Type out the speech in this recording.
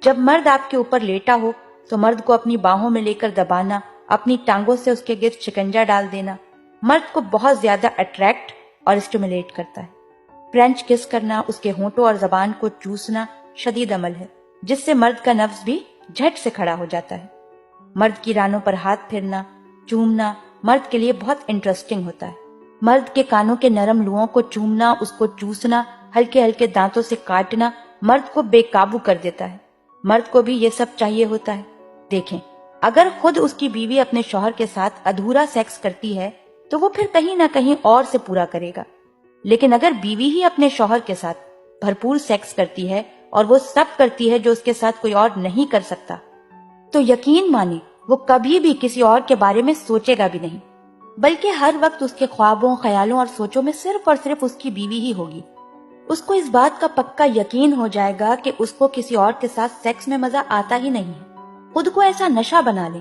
جب مرد آپ کے اوپر لیٹا ہو تو مرد کو اپنی باہوں میں لے کر دبانا، اپنی ٹانگوں سے اس کے گرد شکنجا ڈال دینا مرد کو بہت زیادہ اٹریکٹ اور اسٹیمولیٹ کرتا ہے۔ فرینچ کس کرنا، اس کے ہونٹوں اور زبان کو چوسنا شدید عمل ہے جس سے مرد کا نفس بھی جھٹ سے کھڑا ہو جاتا ہے۔ مرد کی رانوں پر ہاتھ پھیرنا، چومنا مرد کے لیے بہت انٹرسٹنگ ہوتا ہے۔ مرد کے کانوں کے نرم لوؤں کو چومنا، اس کو چوسنا، ہلکے ہلکے دانتوں سے کاٹنا مرد کو بے قابو کر دیتا ہے۔ مرد کو بھی یہ سب چاہیے ہوتا ہے۔ دیکھیں، اگر خود اس کی بیوی اپنے شوہر کے ساتھ ادھورا سیکس کرتی ہے تو وہ پھر کہیں نہ کہیں اور سے پورا کرے گا، لیکن اگر بیوی ہی اپنے شوہر کے ساتھ بھرپور سیکس کرتی ہے اور وہ سب کرتی ہے جو اس کے ساتھ کوئی اور نہیں کر سکتا، تو یقین مانیں وہ کبھی بھی کسی اور کے بارے میں سوچے گا بھی نہیں، بلکہ ہر وقت اس کے خوابوں، خیالوں اور سوچوں میں صرف اور صرف اس کی بیوی ہی ہوگی۔ اس کو اس بات کا پکا یقین ہو جائے گا کہ اس کو کسی اور کے ساتھ سیکس میں مزہ آتا ہی نہیں ہے۔ خود کو ایسا نشہ بنا لیں